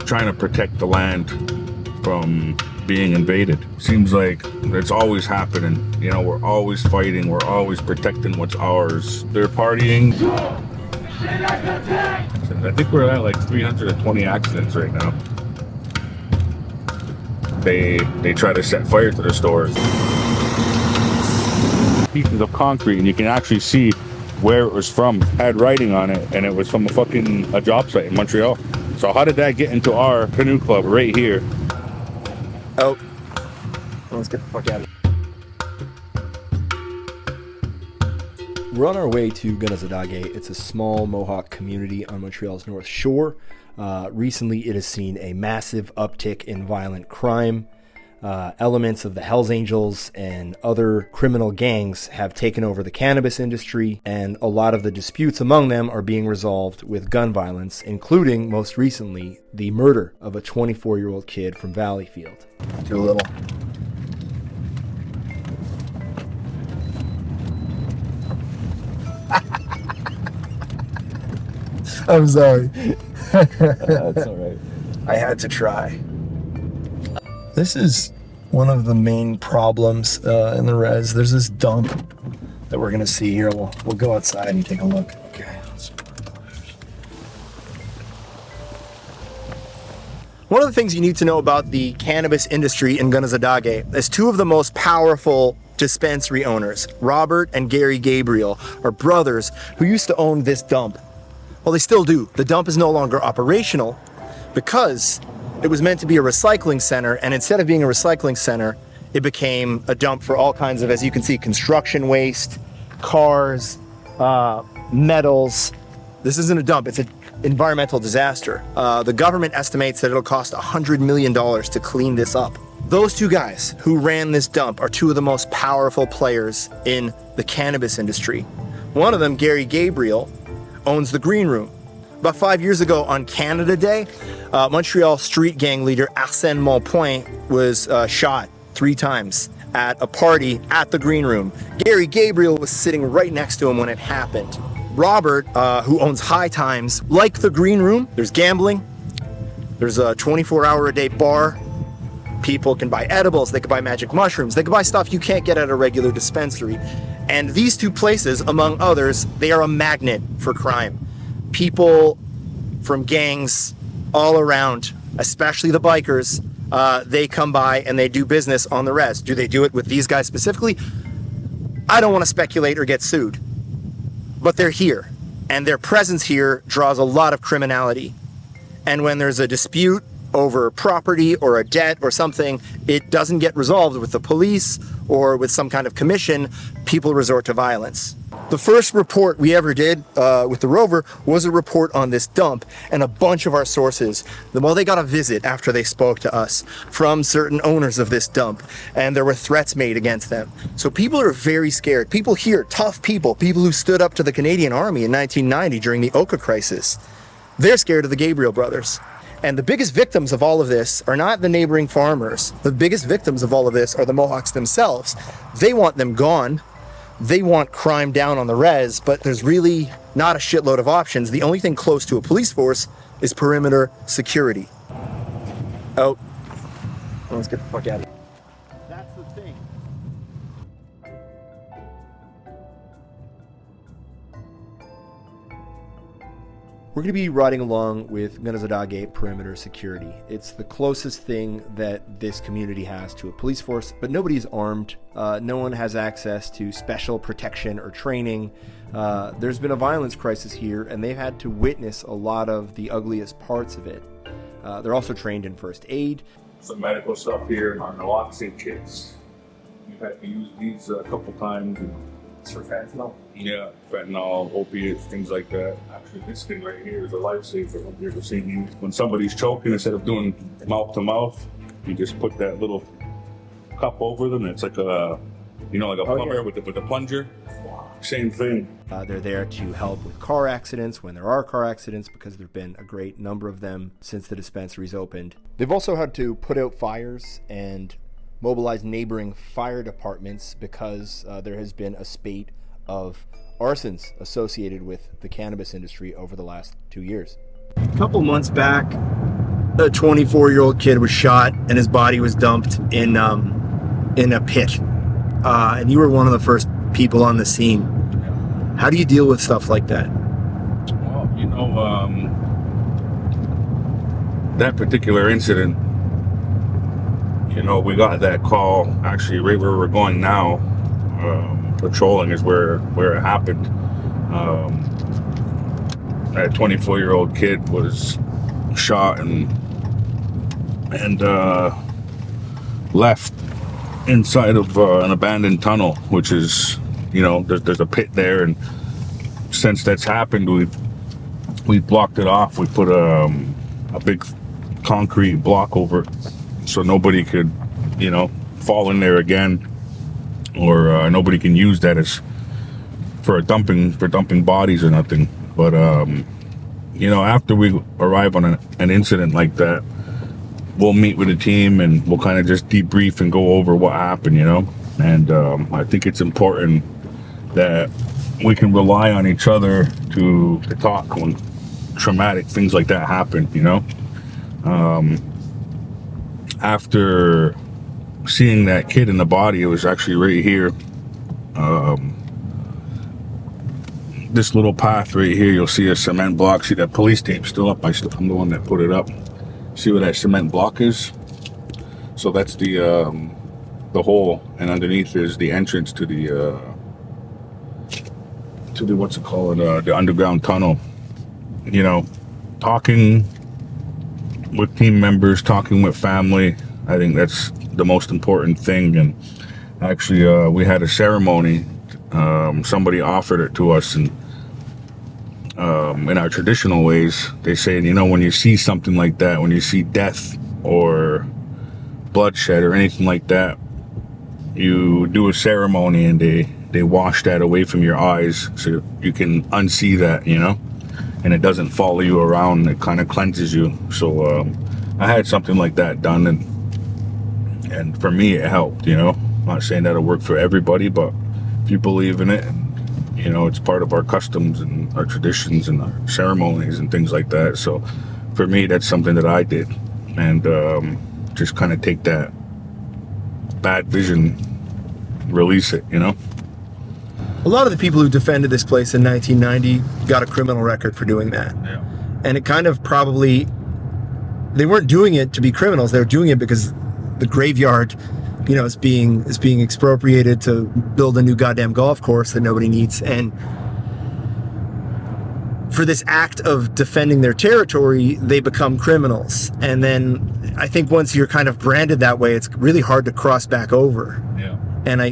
trying to protect the land from being invaded. Seems like it's always happening. You know, we're always fighting. We're always protecting what's ours. They're partying. I think we're at like 320 accidents right now. They try to set fire to the stores. Pieces of concrete, and you can actually see where it was from. It had writing on it, and it was from a job site in Montreal. So how did that get into our canoe club right here? Oh, let's get the fuck out of here. We're on our way to Kanesatake. It's a small Mohawk community on Montreal's North Shore. Recently, it has seen a massive uptick in violent crime. Elements of the Hells Angels and other criminal gangs have taken over the cannabis industry, and a lot of the disputes among them are being resolved with gun violence, including, most recently, the murder of a 24-year-old kid from Valleyfield. Too little. I'm sorry. That's all right. I had to try. This is one of the main problems in the res. There's this dump that we're gonna see here. We'll go outside and take a look. Okay. One of the things you need to know about the cannabis industry in Kanesatake is two of the most powerful dispensary owners, Robert and Gary Gabriel, are brothers who used to own this dump. Well, they still do. The dump is no longer operational because it was meant to be a recycling center, and instead of being a recycling center, it became a dump for all kinds of, as you can see, construction waste, cars, metals. This isn't a dump, it's an environmental disaster. The government estimates that it'll cost $100 million to clean this up. Those two guys who ran this dump are two of the most powerful players in the cannabis industry. One of them, Gary Gabriel, owns the Green Room. About 5 years ago on Canada Day, Montreal street gang leader Arsène Monpoint was shot 3 times at a party at the Green Room. Gary Gabriel was sitting right next to him when it happened. Robert, who owns High Times, like the Green Room, there's gambling, there's a 24-hour-a-day bar. People can buy edibles, they can buy magic mushrooms, they can buy stuff you can't get at a regular dispensary. And these two places, among others, they are a magnet for crime. People from gangs all around, especially the bikers, they come by and they do business on the res. Do they do it with these guys specifically? I don't want to speculate or get sued, but they're here, and their presence here draws a lot of criminality. And when there's a dispute over property or a debt or something, it doesn't get resolved with the police or with some kind of commission. People resort to violence. The first report we ever did with the Rover was a report on this dump, and a bunch of our sources, well, they got a visit after they spoke to us from certain owners of this dump, and there were threats made against them. So people are very scared. People here, tough people who stood up to the Canadian Army in 1990 during the Oka crisis, they're scared of the Gabriel brothers. And the biggest victims of all of this are not the neighboring farmers. The biggest victims of all of this are the Mohawks themselves. They want them gone. They want crime down on the res, but there's really not a shitload of options. The only thing close to a police force is perimeter security. Oh, let's get the fuck out of here. That's the thing. We're going to be riding along with Kanesatake Perimeter Security. It's the closest thing that this community has to a police force, but nobody's armed. No one has access to special protection or training. There's been a violence crisis here, and they've had to witness a lot of the ugliest parts of it. They're also trained in first aid. Some medical stuff here, our naloxone kits. We've had to use these a couple times. It's for fentanyl? Yeah, fentanyl, opiates, things like that. Actually, this thing right here is a lifesaver. Have you ever seen these? When somebody's choking, instead of doing mouth to mouth, you just put that little cup over them. It's like a, you know, like a plumber with the plunger. Same thing. They're there to help with car accidents when there are car accidents, because there have been a great number of them since the dispensaries opened. They've also had to put out fires and mobilize neighboring fire departments because there has been a spate of arsons associated with the cannabis industry over the last 2 years. A couple months back, a 24-year-old kid was shot and his body was dumped in a pit. And you were one of the first people on the scene. How do you deal with stuff like that? Well, that particular incident, we got that call actually right where we're going now. Patrolling is where it happened. That 24-year-old kid was shot and left inside of an abandoned tunnel, which is, there's a pit there, and since that's happened, we've blocked it off. We put a big concrete block over it so nobody could, fall in there again, or nobody can use that as for dumping bodies or nothing. But after we arrive on an incident like that, we'll meet with the team and we'll kind of just debrief and go over what happened, and I think it's important that we can rely on each other to talk when traumatic things like that happen. After seeing that kid in the body, it was actually right here, this little path right here. You'll see a cement block. See that police tape still up? I'm the one that put it up. See where that cement block is? So that's the hole, and underneath is the entrance to the what's it called, the underground tunnel. Talking with team members, talking with family, I think that's the most important thing. And actually, we had a ceremony. Somebody offered it to us, and in our traditional ways, they say, when you see something like that, when you see death or bloodshed or anything like that, you do a ceremony and they wash that away from your eyes so you can unsee that, and it doesn't follow you around. It kind of cleanses you. So I had something like that done, and for me it helped. I'm not saying that'll work for everybody, but if you believe in it, it's part of our customs and our traditions and our ceremonies and things like that. So for me, that's something that I did, and just kind of take that bad vision, release it. A lot of the people who defended this place in 1990 got a criminal record for doing that. Yeah. And it kind of probably, they weren't doing it to be criminals. They were doing it because the graveyard, is being expropriated to build a new goddamn golf course that nobody needs. And for this act of defending their territory, they become criminals. And then I think once you're kind of branded that way, it's really hard to cross back over. Yeah. And I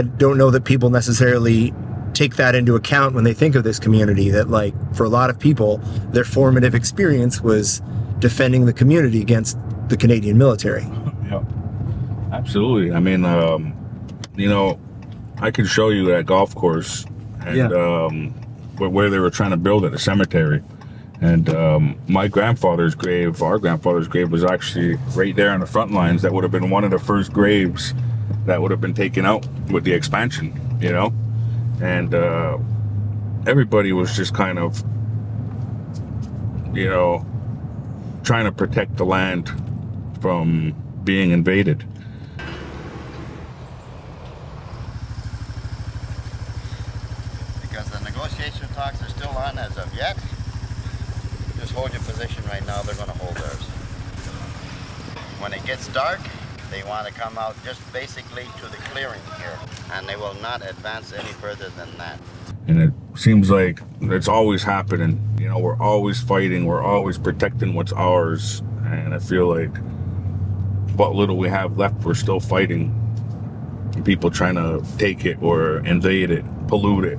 don't know that people necessarily take that into account when they think of this community, that like for a lot of people, their formative experience was defending the community against the Canadian military. Yeah, absolutely. I mean, I could show you that golf course and where they were trying to build it, a cemetery. And our grandfather's grave was actually right there on the front lines. That would have been one of the first graves that would have been taken out with the expansion, and everybody was just kind of, trying to protect the land from being invaded. Because the negotiation talks are still on as of yet. Just hold your position right now, they're going to hold theirs. When it gets dark, they want to come out just basically to the clearing here, and they will not advance any further than that. And it seems like it's always happening. We're always fighting, we're always protecting what's ours, and I feel like what little we have left, we're still fighting people trying to take it or invade it, pollute it.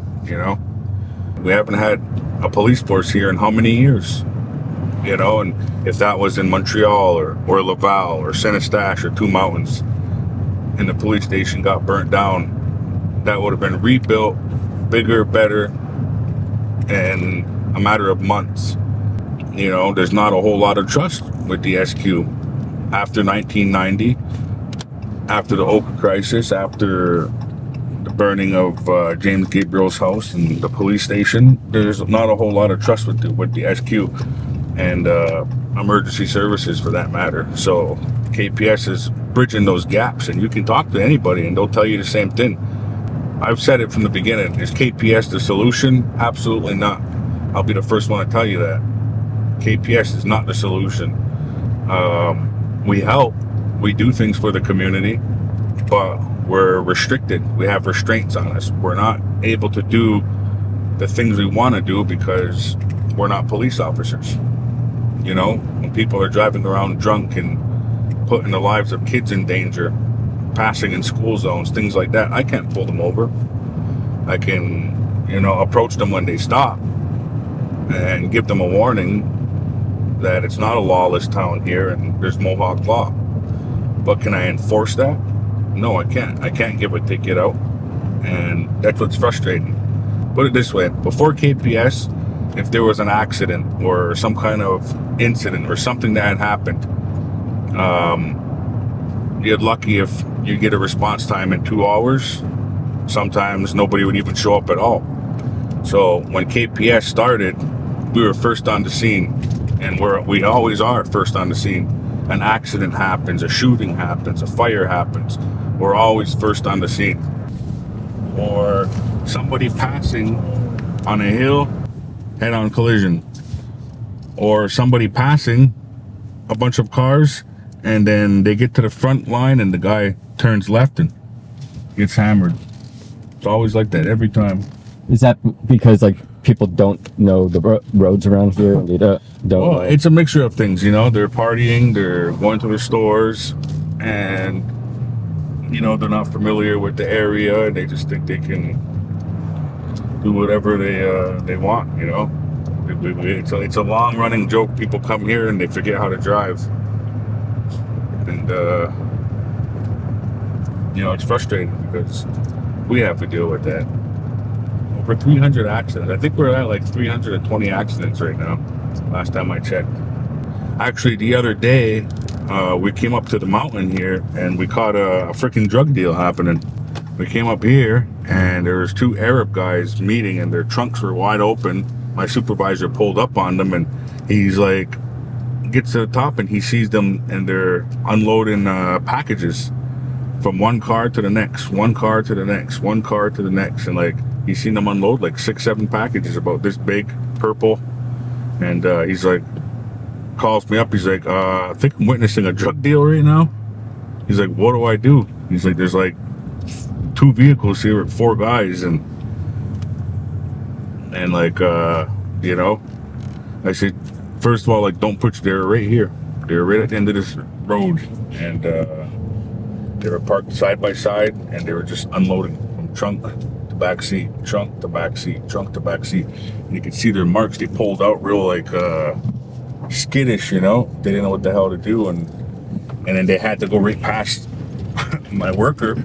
We haven't had a police force here in how many years? And if that was in Montreal or Laval or Saint-Eustache or Two Mountains, and the police station got burnt down, that would have been rebuilt, bigger, better, in a matter of months. There's not a whole lot of trust with the SQ. After 1990, after the Oka crisis, after the burning of James Gabriel's house and the police station, there's not a whole lot of trust with the SQ. And emergency services for that matter. So KPS is bridging those gaps, and you can talk to anybody and they'll tell you the same thing. I've said it from the beginning. Is KPS the solution? Absolutely not. I'll be the first one to tell you that. KPS is not the solution. We help, we do things for the community, but we're restricted. We have restraints on us. We're not able to do the things we want to do because we're not police officers. You know, when people are driving around drunk and putting the lives of kids in danger, passing in school zones, things like that, I can't pull them over. I can, you know, approach them when they stop and give them a warning that it's not a lawless town here and there's Mohawk law. But can I enforce that? No, I can't. I can't give a ticket out. And that's what's frustrating. Put it this way, before KPS, if there was an accident or some kind of incident or something that had happened, you're lucky if you get a response time in 2 hours. Sometimes nobody would even show up at all. So when KPS started, we were first on the scene, and we always are first on the scene. An accident happens, a shooting happens, a fire happens, we're always first on the scene. Or somebody passing on a hill, head-on collision. Or somebody passing a bunch of cars, and then they get to the front line and the guy turns left and gets hammered. It's always like that every time. Is that because like people don't know the roads around here and they don't Well, it's a mixture of things, you know. They're partying, they're going to the stores, and you know, they're not familiar with the area and they just think they can do whatever they want, you know. It's a long running joke. People come here and they forget how to drive, and you know, it's frustrating because we have to deal with that. Over 300 accidents. I think we're at like 320 accidents right now, last time I checked. Actually, the other day, we came up to the mountain here and we caught a freaking drug deal happening. We came up here and there was 2 Arab guys meeting and their trunks were wide open. My supervisor pulled up on them and he's like, gets to the top and he sees them and they're unloading packages from one car to the next, one car to the next, one car to the next. And like, he's seen them unload like 6-7 packages about this big, purple. And he's like, calls me up. He's like, I think I'm witnessing a drug deal right now. He's like, what do I do? He's like, there's like 2 vehicles here with 4 guys. And like, you know, I said, first of all, like, don't put, they're right here. They're right at the end of this road. And they were parked side by side and they were just unloading from trunk to back seat, trunk to back seat, trunk to back seat. And you can see their marks. They pulled out real like skittish, you know. They didn't know what the hell to do, and then they had to go right past my worker.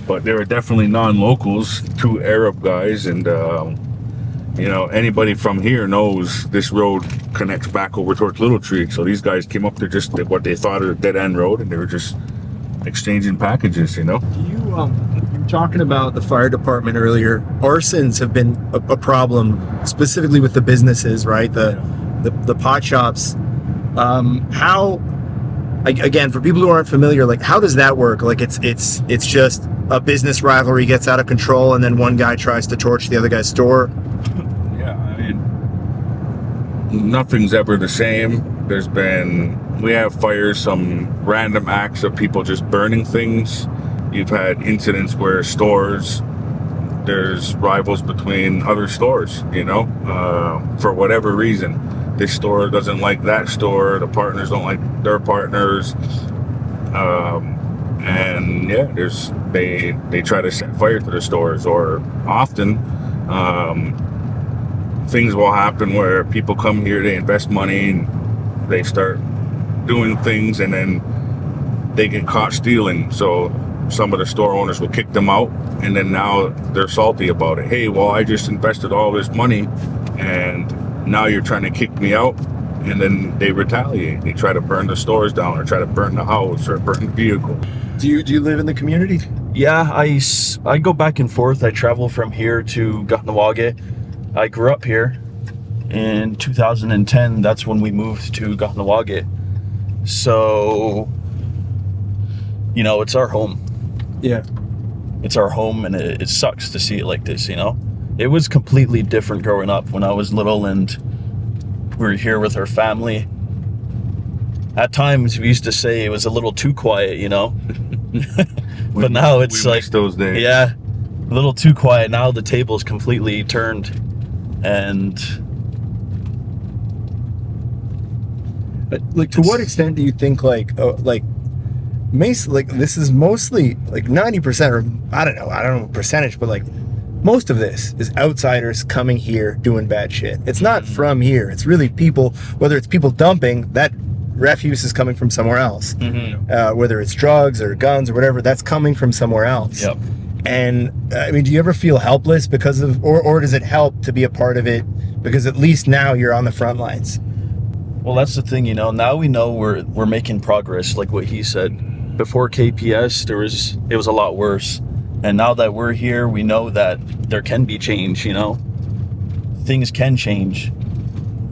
But they were definitely non-locals, 2 Arab guys, and you know, anybody from here knows this road connects back over towards Little Tree. So these guys came up to just what they thought of a dead end road, and they were just exchanging packages, you know. You were talking about the fire department earlier. Arsons have been a problem, specifically with the businesses, right? The pot shops. How, again, for people who aren't familiar, like, how does that work? Like, it's just a business rivalry gets out of control, and then one guy tries to torch the other guy's store. Yeah, I mean, nothing's ever the same. We have fires, some random acts of people just burning things. You've had incidents where there's rivals between other stores, you know, for whatever reason. This store doesn't like that store, the partners don't like their partners. And yeah, they try to set fire to the stores, or often things will happen where people come here, they invest money, and they start doing things, and then they get caught stealing. So some of the store owners will kick them out, and then now they're salty about it. Hey, well, I just invested all this money, and now you're trying to kick me out. And then they retaliate. They try to burn the stores down, or try to burn the house, or burn the vehicle. Do you live in the community? Yeah, I go back and forth. I travel from here to Kanien'kehá. I grew up here, in 2010. That's when we moved to Kanien'kehá. So, you know, it's our home. Yeah. It's our home, and it sucks to see it like this, you know? It was completely different growing up when I was little and we were here with our family. At times, we used to say it was a little too quiet, you know? But now it's like, those days. yeah, a little too quiet. Now the table's completely turned, and But like, to what extent do you think like this is mostly like 90%, or I don't know percentage, but like most of this is outsiders coming here doing bad shit. It's not from here. It's really people, whether it's people dumping, that refuse is coming from somewhere else. Whether it's drugs or guns or whatever, that's coming from somewhere else. Yep. And I mean, do you ever feel helpless because of, or does it help to be a part of it because at least now you're on the front lines? well, that's the thing, you know. Now we know we're making progress, like what he said. Before KPS, it was a lot worse, and now that we're here, we know that there can be change. You know, things can change.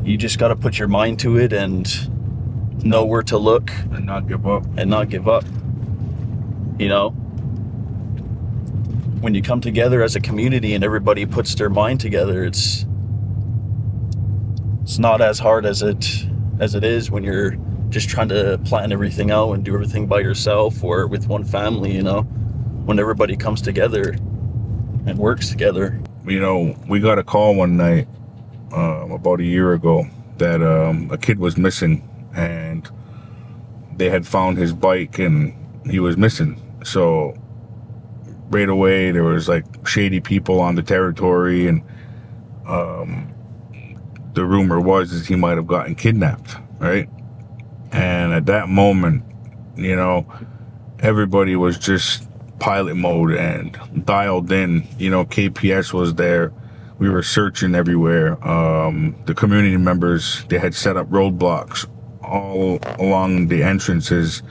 You just got to put your mind to it and know where to look And not give up. You know, when you come together as a community and everybody puts their mind together, it's not as hard as it is when you're just trying to plan everything out and do everything by yourself or with one family. You know, when everybody comes together and works together. You know, we got a call one night about a year ago that a kid was missing, and they had found his bike and he was missing. So right away there was like shady people on the territory, and the rumor was is he might have gotten kidnapped, right? And at that moment, you know, everybody was just pilot mode and dialed in. You know, KPS was there. We were searching everywhere. The community members, they had set up roadblocks all along the entrances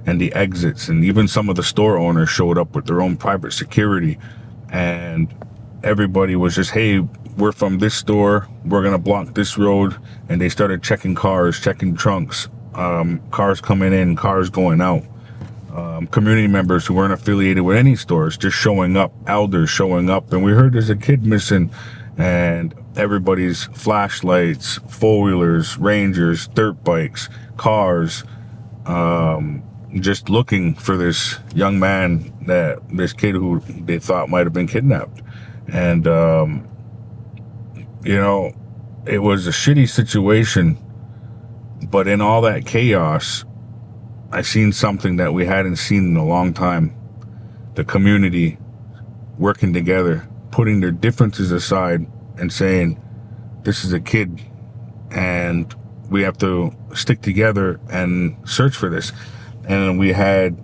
and the exits, and even some of the store owners showed up with their own private security, and everybody was just, hey, we're from this store, we're gonna block this road. And they started checking cars, checking trunks, cars coming in, cars going out. Community members who weren't affiliated with any stores just showing up, elders showing up, and we heard there's a kid missing, and everybody's flashlights, four-wheelers, Rangers, dirt bikes, cars, just looking for this young man, this kid who they thought might have been kidnapped. And you know, it was a shitty situation, but in all that chaos, I seen something that we hadn't seen in a long time. The community working together, putting their differences aside and saying, this is a kid and we have to stick together and search for this. And we had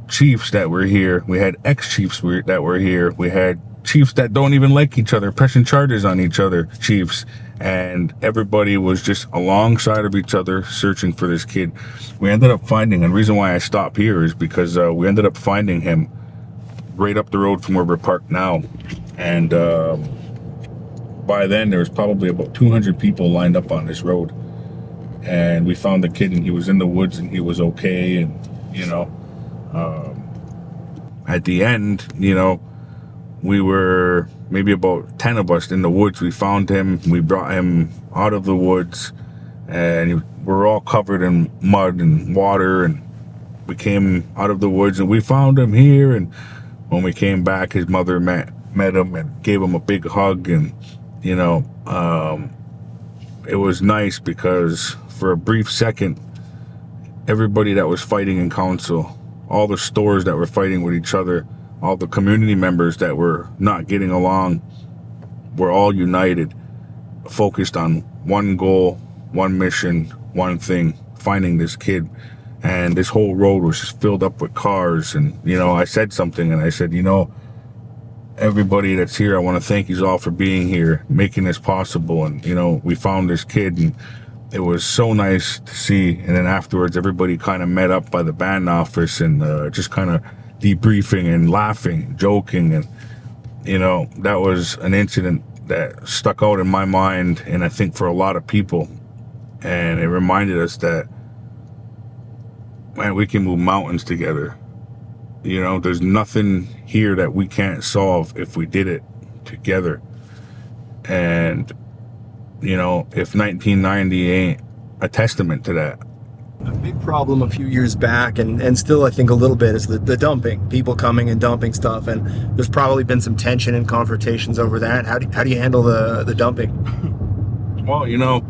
chiefs that were here. We had ex-chiefs that were here. We had chiefs that don't even like each other, pressing charges on each other, chiefs. And everybody was just alongside of each other searching for this kid. We ended up finding, and the reason why I stop here is because we ended up finding him right up the road from where we're parked now. And by then there was probably about 200 people lined up on this road. And we found the kid, and he was in the woods and he was okay. And, you know, at the end, you know, we were maybe about 10 of us in the woods. We found him. We brought him out of the woods, and we're all covered in mud and water. And we came out of the woods, and we found him here. And when we came back, his mother met him and gave him a big hug. And, you know, it was nice because for a brief second, everybody that was fighting in council, all the stores that were fighting with each other, all the community members that were not getting along, were all united, focused on one goal, one mission, one thing, finding this kid. And this whole road was just filled up with cars. And, you know, I said something, and I said, you know, everybody that's here, I want to thank you all for being here, making this possible. And, you know, we found this kid, and it was so nice to see. And then afterwards, everybody kind of met up by the band office and just kind of debriefing and laughing, joking. And, you know, that was an incident that stuck out in my mind, and I think for a lot of people. And it reminded us that, man, we can move mountains together. You know, there's nothing here that we can't solve if we did it together. And, you know, if 1990 ain't a testament to that. A big problem a few years back, and still I think a little bit, is the dumping. People coming and dumping stuff, and there's probably been some tension and confrontations over that. How do you handle the dumping? Well, you know,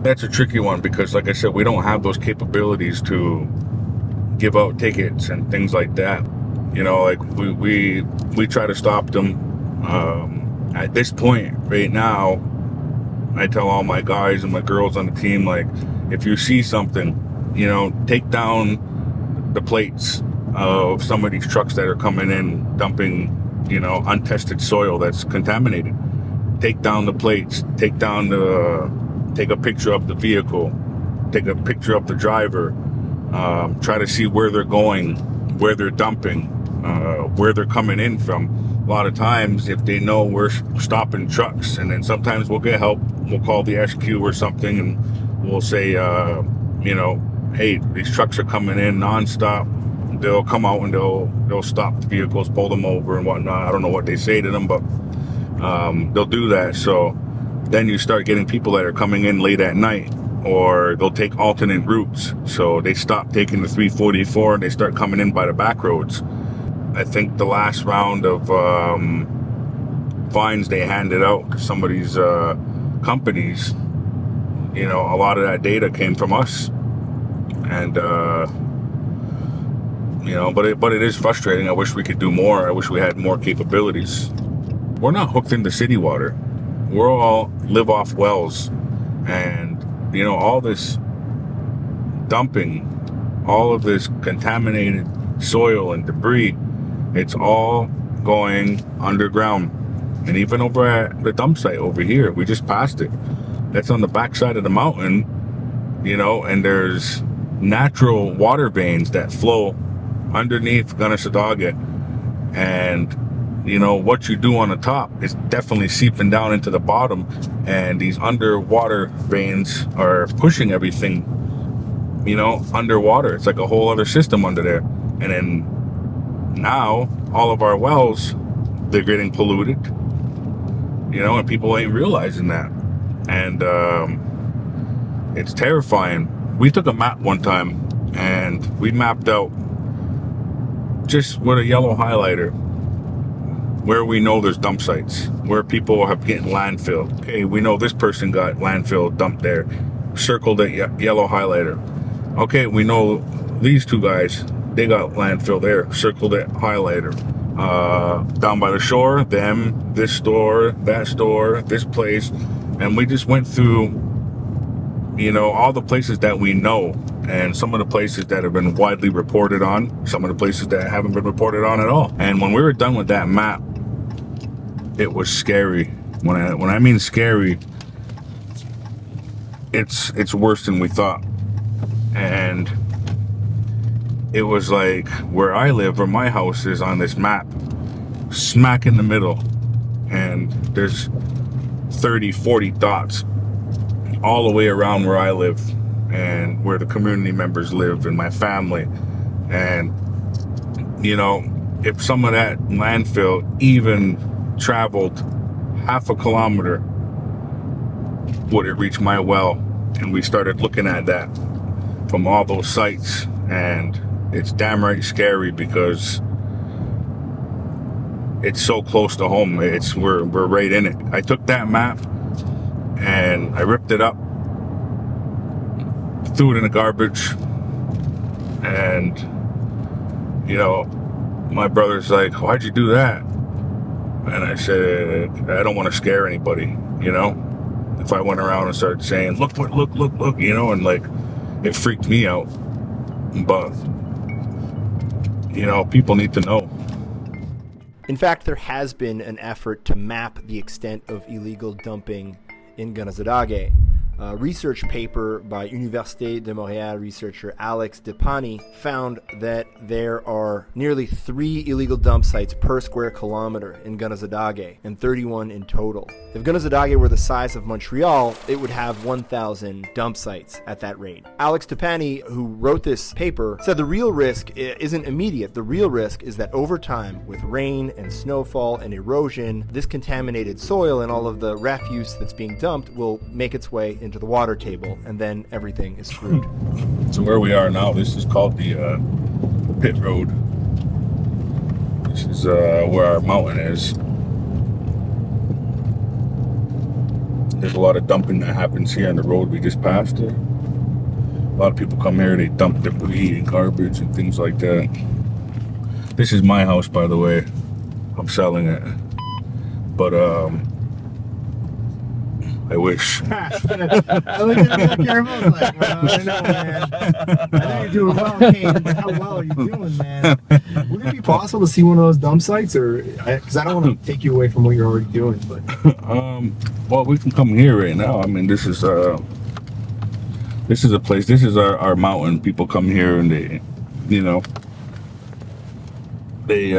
that's a tricky one because, like I said, we don't have those capabilities to give out tickets and things like that. You know, like we try to stop them. At this point, right now, I tell all my guys and my girls on the team, like, if you see something, you know, take down the plates of some of these trucks that are coming in, dumping, you know, untested soil that's contaminated. Take down the plates, take a picture of the vehicle, take a picture of the driver, try to see where they're going, where they're dumping, where they're coming in from. A lot of times, if they know we're stopping trucks, and then sometimes we'll get help, we'll call the SQ or something, and we'll say, you know, hey, these trucks are coming in nonstop. They'll come out and they'll stop the vehicles, pull them over and whatnot. I don't know what they say to them, but they'll do that. So then you start getting people that are coming in late at night, or they'll take alternate routes. So they stop taking the 344 and they start coming in by the back roads. I think the last round of fines they handed out to some of these companies, you know, a lot of that data came from us. And, you know, but it is frustrating. I wish we could do more. I wish we had more capabilities. We're not hooked into city water. We're all live off wells. And, you know, all this dumping, all of this contaminated soil and debris, it's all going underground. And even over at the dump site over here, we just passed it. That's on the backside of the mountain, you know, and there's natural water veins that flow underneath Kanesatake. And, you know, what you do on the top is definitely seeping down into the bottom. And these underwater veins are pushing everything, you know, underwater. It's like a whole other system under there. And then now all of our wells, they're getting polluted, you know, and people ain't realizing that. And it's terrifying. We took a map one time and we mapped out just with a yellow highlighter where we know there's dump sites, where people have getting landfilled. Okay, we know this person got landfill dumped there. Circled that yellow highlighter. Okay, we know these two guys, they got landfill there. Circled it, highlighter. Down by the shore, them, this store, that store, this place. And we just went through, you know, all the places that we know, and some of the places that have been widely reported on, some of the places that haven't been reported on at all. And when we were done with that map, it was scary. When I mean scary, it's worse than we thought. And it was like where I live, where my house is on this map, smack in the middle, and there's 30, 40 dots all the way around where I live and where the community members live and my family. And, you know, if some of that landfill even traveled half a kilometer, would it reach my well? And we started looking at that from all those sites, and it's damn right scary because it's so close to home. We're right in it. I took that map and I ripped it up, threw it in the garbage, and, you know, my brother's like, "Why'd you do that?" And I said, "I don't want to scare anybody, you know? If I went around and started saying, look, you know," and like, it freaked me out. But, you know, people need to know. In fact, there has been an effort to map the extent of illegal dumping in Kanesatake. A research paper by Université de Montréal researcher Alex Depani found that there are nearly 3 illegal dump sites per square kilometer in Kanesatake, and 31 in total. If Kanesatake were the size of Montreal, it would have 1,000 dump sites at that rate. Alex Depani, who wrote this paper, said the real risk isn't immediate. The real risk is that over time, with rain and snowfall and erosion, this contaminated soil and all of the refuse that's being dumped will make its way into the water table, and then everything is screwed. So where we are now, this is called the pit road. This is where our mountain is. There's a lot of dumping that happens here on the road we just passed. A lot of people come here, they dump debris and garbage and things like that. This is my house, by the way. I'm selling it. But I wish. I was really careful. I was like, well, I know, man. I know you're doing well, Kane, but how well are you doing, man? Would it be possible to see one of those dump sites, or because I don't want to take you away from what you're already doing, but well, we can come here right now. I mean, this is a place. This is our mountain. People come here and they, you know, they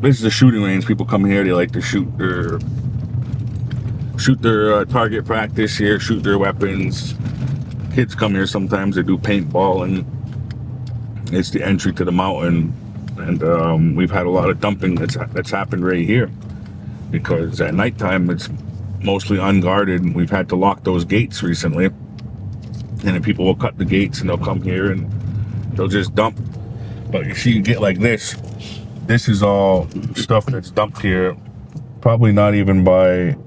this is a shooting range. People come here. They like to shoot their target practice here, shoot their weapons. Kids come here sometimes, they do paintball, and it's the entry to the mountain. And we've had a lot of dumping that's happened right here, because at nighttime it's mostly unguarded. We've had to lock those gates recently, and then people will cut the gates and they'll come here and they'll just dump. But you see, you get like this is all stuff that's dumped here, probably not even by,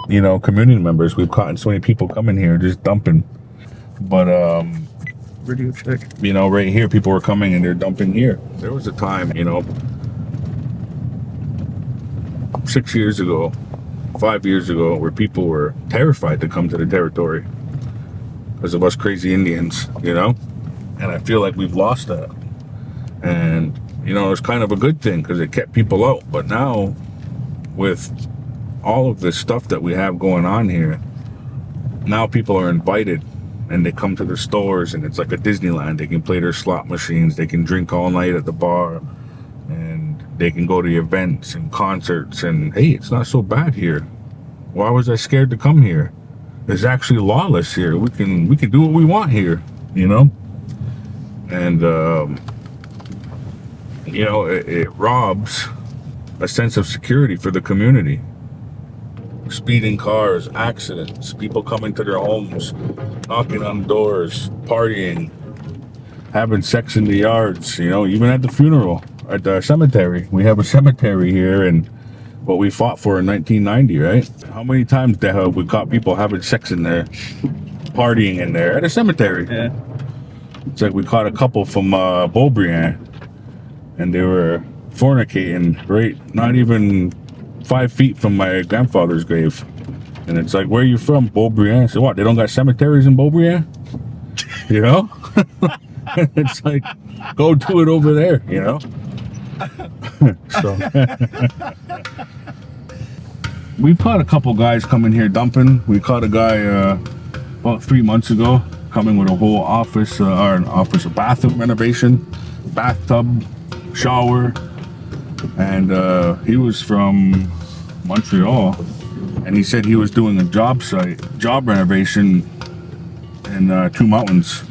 you know, community members. We've caught so many people coming here just dumping. But video check. You know, right here, people were coming and they're dumping here. There was a time, you know, 6 years ago, 5 years ago, where people were terrified to come to the territory because of us crazy Indians, you know. And I feel like we've lost that. And you know, it's kind of a good thing because it kept people out. But now, with all of this stuff that we have going on here, now people are invited and they come to the stores and it's like a Disneyland. They can play their slot machines, they can drink all night at the bar, and they can go to events and concerts, and hey, it's not so bad here. Why was I scared to come here? It's actually lawless here. We can do what we want here, you know? And you know, it robs a sense of security for the community. Speeding cars, accidents, people coming to their homes, knocking on doors, partying, having sex in the yards, you know, even at the funeral, at the cemetery. We have a cemetery here, and what we fought for in 1990, right? How many times have we caught people having sex in there, partying in there at a cemetery? Yeah. It's like we caught a couple from Beaubriand, and they were fornicating, right? Not even 5 feet from my grandfather's grave. And it's like, where are you from? Beaubriand. So what, they don't got cemeteries in Beaubriand? You know? It's like, go do it over there, you know? So we caught a couple guys coming here dumping. We caught a guy about 3 months ago coming with a whole office, a bathroom renovation, bathtub, shower, and he was from Montreal, and he said he was doing a job renovation in Two Mountains,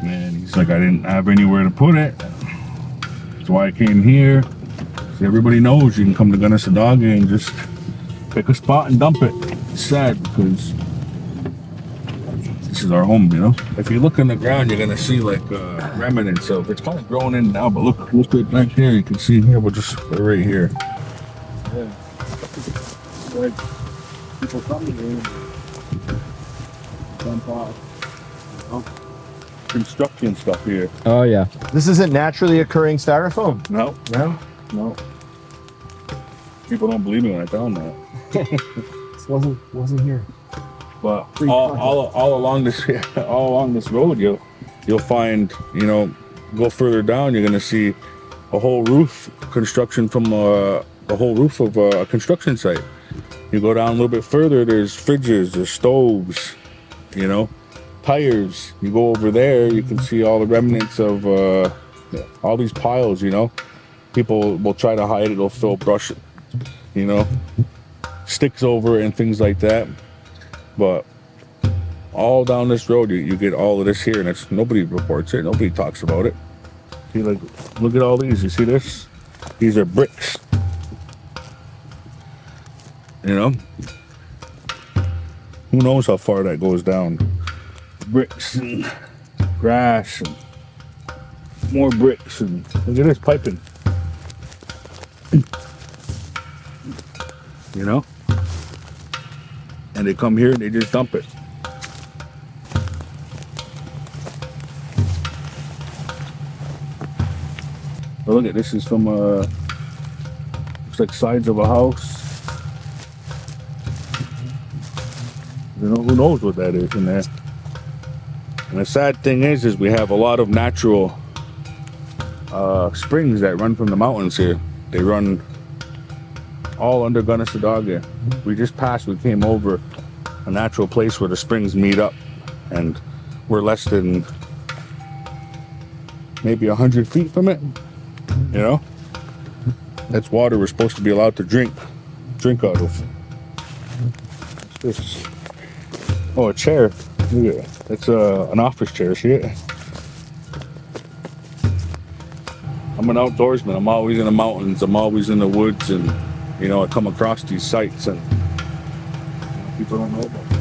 and he's like, I didn't have anywhere to put it, that's why I came here. So everybody knows you can come to Kanesatake and just pick a spot and dump it. It's sad because this is our home, you know. If you look in the ground, you're gonna see like remnants of, it's kind of growing in now, but look right back there. You can see here, we're right here. Yeah. Like people coming here, dump off, you know? Construction stuff here. Oh yeah. this isn't naturally occurring styrofoam. No, no. People don't believe me when I tell them that. This wasn't here. But all along this road, you'll find, you know, go further down, you're gonna see a whole roof construction from the whole roof of a construction site. You go down a little bit further, there's fridges, there's stoves, you know, tires. You go over there, you can see all the remnants of all these piles, you know. People will try to hide it, they'll throw brush, you know, sticks over it and things like that. But all down this road, you get all of this here, and it's nobody reports it, nobody talks about it. See, like, look at all these. You see this? These are bricks. You know? Who knows how far that goes down? Bricks and grass and more bricks, and look at this piping. You know? And they come here and they just dump it. But look at this, is from looks like sides of a house. You know, who knows what that is in there. And the sad thing is we have a lot of natural springs that run from the mountains here. They run all under Kanesatake. We just passed, we came over a natural place where the springs meet up, and we're less than maybe 100 feet from it. You know, that's water we're supposed to be allowed to drink out of. This, oh, a chair. Look at it. That's an office chair. See it? I'm an outdoorsman. I'm always in the mountains. I'm always in the woods, and you know, I come across these sites and people don't know about them.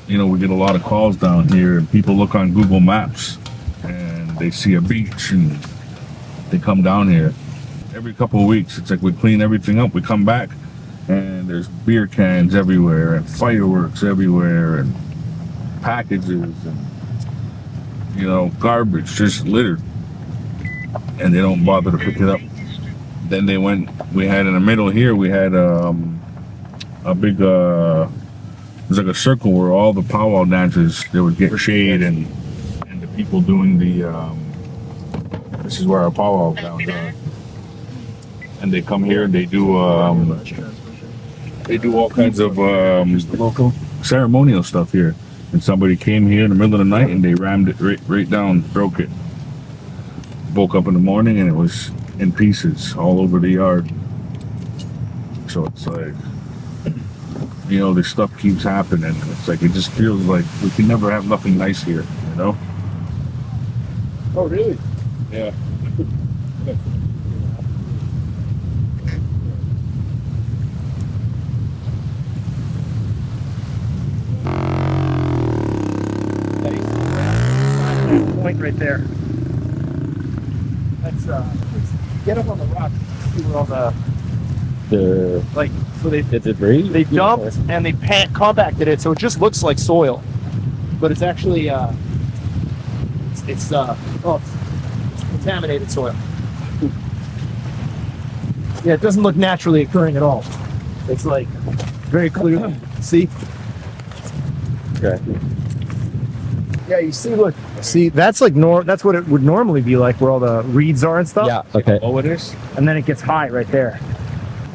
You know, we get a lot of calls down here, and people look on Google Maps and they see a beach and they come down here. Every couple of weeks, it's like we clean everything up. We come back and there's beer cans everywhere and fireworks everywhere and packages and, you know, garbage just littered. And they don't bother to pick it up. Then we had in the middle here, we had a big, it was like a circle where all the powwow dancers, they would get shade, and the people doing the this is where our powwow downs are, and they come here and they do all kinds of local ceremonial stuff here. And somebody came here in the middle of the night and they rammed it right down, broke it. Woke up in the morning and it was in pieces all over the yard. So it's like, you know, this stuff keeps happening. It's like, it just feels like we can never have nothing nice here, you know? Oh, really? Yeah. Point right there. That's get up on the rock, see where all the like, so they debris? They dumped and they compacted it, so it just looks like soil, but it's actually it's contaminated soil. Yeah, it doesn't look naturally occurring at all. It's like very clearly. See? Okay. Yeah, you see, look. See, that's like that's what it would normally be like, where all the reeds are and stuff. Yeah, okay. Oh, it is? And then it gets high right there.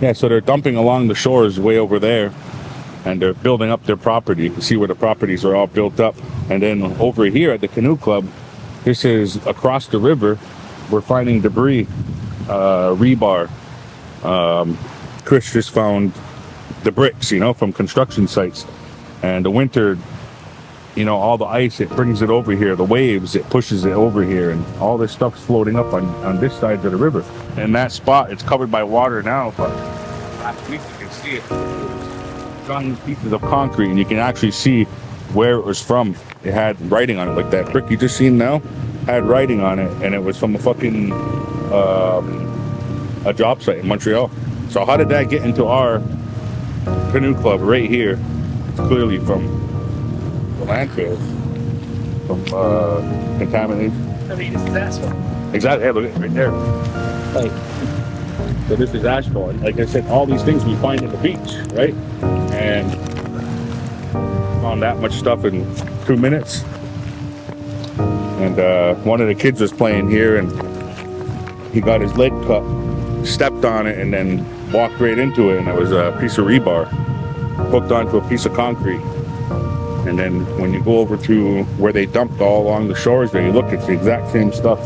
Yeah, so they're dumping along the shores way over there, and they're building up their property. You can see where the properties are all built up. And then over here at the canoe club, this is across the river, we're finding debris, rebar. Chris just found the bricks, you know, from construction sites. And the winter, you know, all the ice, it brings it over here. The waves, it pushes it over here, and all this stuff's floating up on this side of the river. And that spot, it's covered by water now, but last week you can see it. Giant pieces of concrete, and you can actually see where it was from. It had writing on it, like that brick you just seen now had writing on it, and it was from a fucking a job site in Montreal. So how did that get into our canoe club right here? It's clearly from the landfill, from contamination. I mean, this is asphalt. Exactly. Hey, look at it right there. Like, so this is asphalt. Like I said, all these things we find in the beach, right? And found that much stuff in 2 minutes. And one of the kids was playing here, and he got his leg cut, stepped on it, and then walked right into it, and it was a piece of rebar hooked onto a piece of concrete. And then when you go over to where they dumped all along the shores there, you look, it's the exact same stuff.